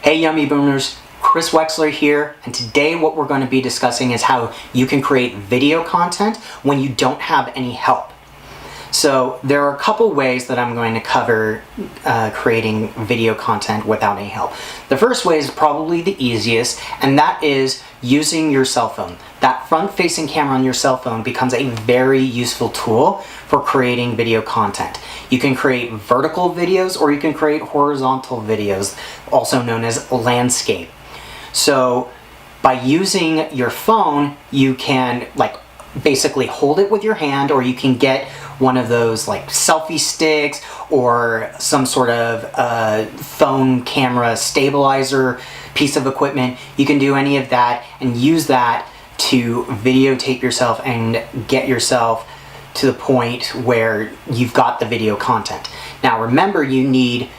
Hey Yummy Boomers, Chris Wexler here, and today what we're going to be discussing is how you can create video content when you don't have any help. So there are a couple ways that I'm going to cover creating video content without any help. The first way is probably the easiest, and that is using your cell phone. That front-facing camera on your cell phone becomes a very useful tool for creating video content. You can create vertical videos or you can create horizontal videos, also known as landscape. So by using your phone, you can basically hold it with your hand, or you can get one of those selfie sticks or some sort of phone camera stabilizer piece of equipment. You can do any of that and use that to videotape yourself and get yourself to the point where you've got the video content. Now remember, you need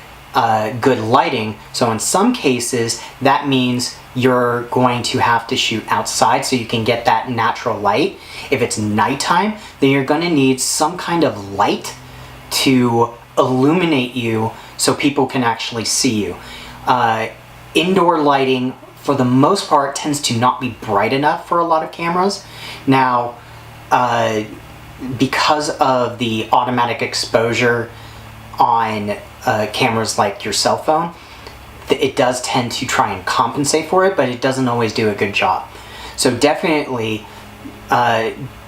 good lighting, so in some cases that means you're going to have to shoot outside so you can get that natural light. If it's nighttime, then you're going to need some kind of light to illuminate you so people can actually see you. Indoor lighting, for the most part, tends to not be bright enough for a lot of cameras. Now, because of the automatic exposure on cameras like your cell phone, it does tend to try and compensate for it, but it doesn't always do a good job. So definitely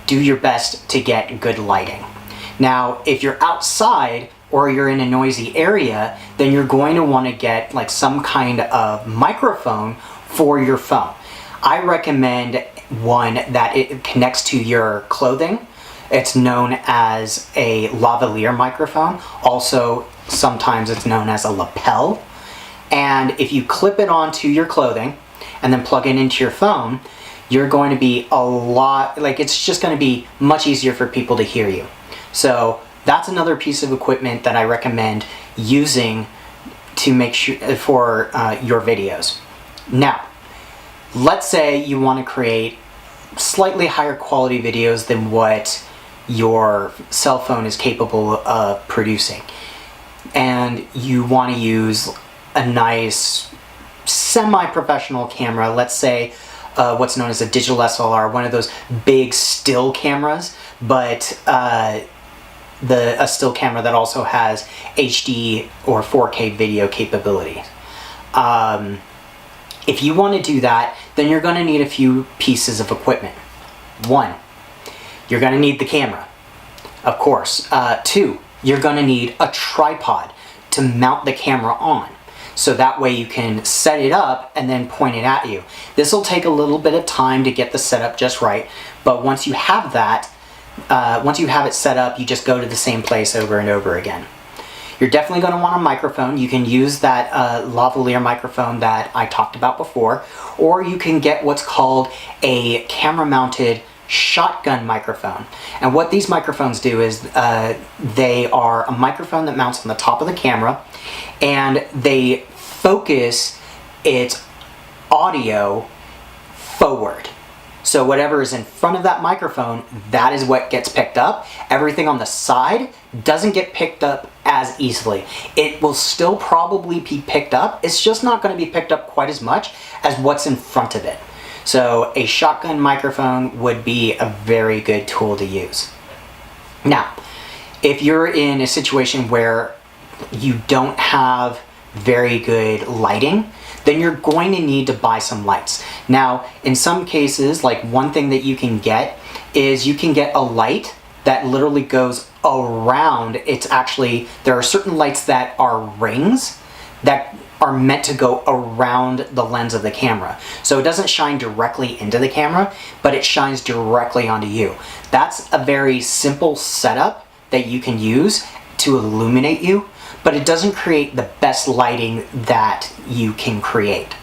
do your best to get good lighting. Now, if you're outside or you're in a noisy area, then you're going to want to get some kind of microphone for your phone. I recommend one that it connects to your clothing. It's known as a lavalier microphone. Also, sometimes it's known as a lapel. And if you clip it onto your clothing and then plug it into your phone, you're going to be it's just going to be much easier for people to hear you. So that's another piece of equipment that I recommend using to make sure for your videos. Now, let's say you want to create slightly higher quality videos than what your cell phone is capable of producing, and you want to use a nice semi-professional camera. Let's say what's known as a digital SLR, one of those big still cameras, but a still camera that also has HD or 4K video capability. If you want to do that, then you're going to need a few pieces of equipment. One, you're going to need the camera, of course. Two, you're going to need a tripod to mount the camera on, so that way you can set it up and then point it at you. This will take a little bit of time to get the setup just right, but once you have that, once you have it set up, you just go to the same place over and over again. You're definitely going to want a microphone. You can use that lavalier microphone that I talked about before, or you can get what's called a camera-mounted shotgun microphone. And what these microphones do is they are a microphone that mounts on the top of the camera, and they focus its audio forward. So whatever is in front of that microphone, that is what gets picked up. Everything on the side doesn't get picked up as easily. It will still probably be picked up. It's just not going to be picked up quite as much as what's in front of it. So a shotgun microphone would be a very good tool to use. Now, if you're in a situation where you don't have very good lighting, then you're going to need to buy some lights. Now, in some cases, one thing that you can get is you can get a light that literally goes around. There are certain lights that are rings that are meant to go around the lens of the camera. So it doesn't shine directly into the camera, but it shines directly onto you. That's a very simple setup that you can use to illuminate you, but it doesn't create the best lighting that you can create.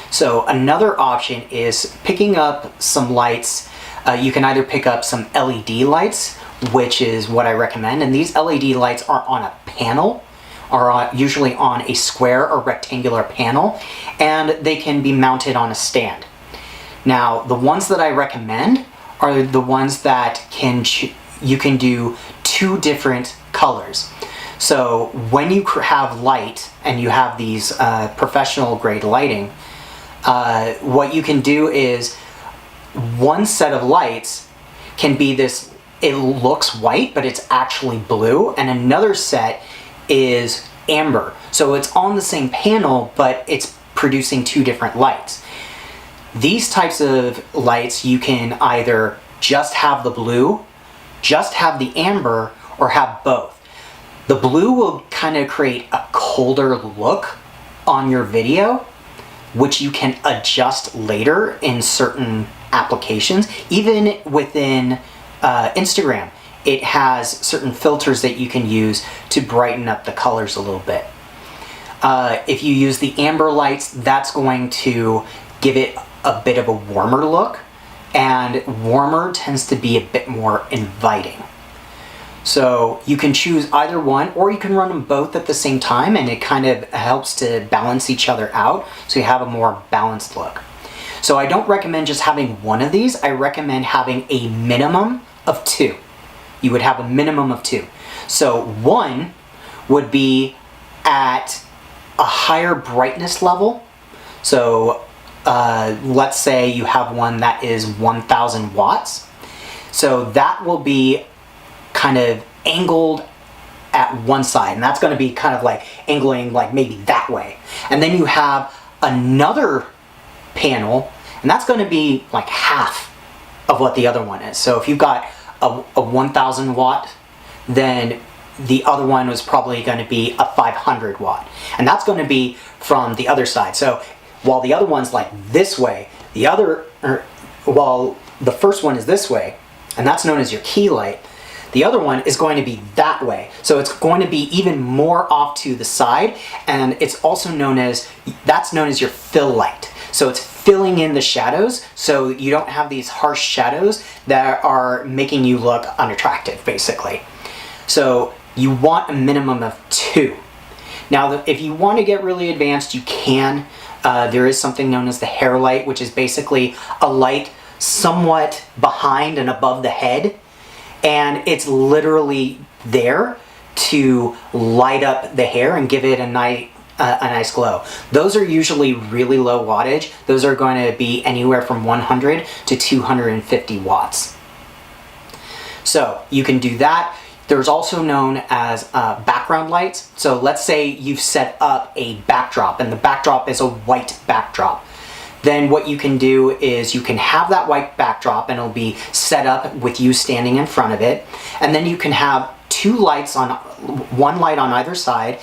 So another option is picking up some lights. You can either pick up some LED lights, which is what I recommend, and these LED lights are on a panel, are usually on a square or rectangular panel, and they can be mounted on a stand. Now, the ones that I recommend are the ones that you can do two different colors. So when you have light and you have these professional grade lighting, what you can do is one set of lights can be this, it looks white, but it's actually blue, and another set is amber. So it's on the same panel, but it's producing two different lights. These types of lights, you can either just have the blue, just have the amber, or have both. The blue will kind of create a colder look on your video, which you can adjust later in certain applications. Even within Instagram, it has certain filters that you can use to brighten up the colors a little bit. If you use the amber lights, that's going to give it a bit of a warmer look, and warmer tends to be a bit more inviting. So you can choose either one, or you can run them both at the same time, and it kind of helps to balance each other out so you have a more balanced look. So I don't recommend just having one of these. I recommend having a minimum of two. You would have a minimum of two. So one would be at a higher brightness level. So let's say you have one that is 1000 watts. So that will be kind of angled at one side, and that's going to be kind of like angling like maybe that way. And then you have another panel, and that's going to be like half of what the other one is. So if you've got a 1000 watt, then the other one was probably going to be a 500 watt, and that's going to be from the other side. So while the other one's like this way, while the first one is this way, and that's known as your key light, the other one is going to be that way. So it's going to be even more off to the side, and it's also that's known as your fill light. So it's filling in the shadows, so you don't have these harsh shadows that are making you look unattractive, basically. So you want a minimum of two. Now, if you want to get really advanced, you can. There is something known as the hair light, which is basically a light somewhat behind and above the head, and it's literally there to light up the hair and give it a nice glow. Those are usually really low wattage. Those are going to be anywhere from 100 to 250 watts. So you can do that. There's also known as background lights. So let's say you've set up a backdrop, and the backdrop is a white backdrop. Then what you can do is you can have that white backdrop, and it'll be set up with you standing in front of it. And then you can have one light on either side,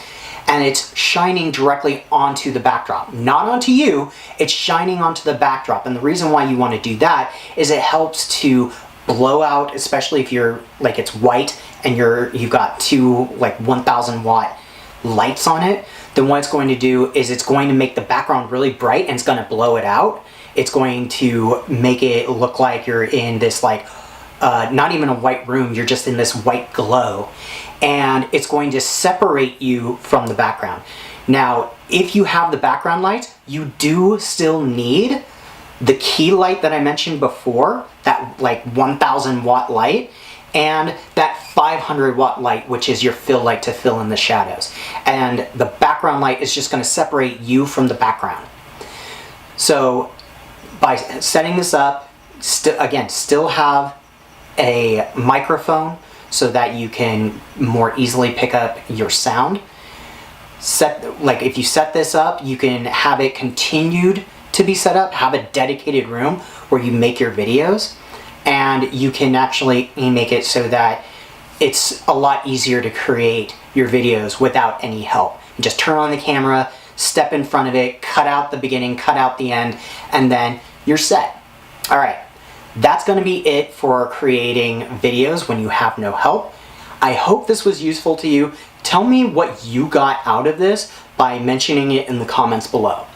and it's shining directly onto the backdrop. Not onto you, it's shining onto the backdrop. And the reason why you want to do that is it helps to blow out, especially if you're like it's white and you've got two like 1000 watt lights on it. Then what it's going to do is it's going to make the background really bright, and it's going to blow it out. It's going to make it look like you're in this like not even a white room, you're just in this white glow, and it's going to separate you from the background. Now, if you have the background lights, you do still need the key light that I mentioned before, that like 1000 watt light, and that 500 watt light, which is your fill light to fill in the shadows. And the background light is just going to separate you from the background. So by setting this up, still have a microphone so that you can more easily pick up your sound. If you set this up, you can have it continued to be set up, have a dedicated room where you make your videos, and you can actually make it so that it's a lot easier to create your videos without any help. You just turn on the camera, step in front of it, cut out the beginning, cut out the end, and then you're set. All right, that's going to be it for creating videos when you have no help. I hope this was useful to you. Tell me what you got out of this by mentioning it in the comments below.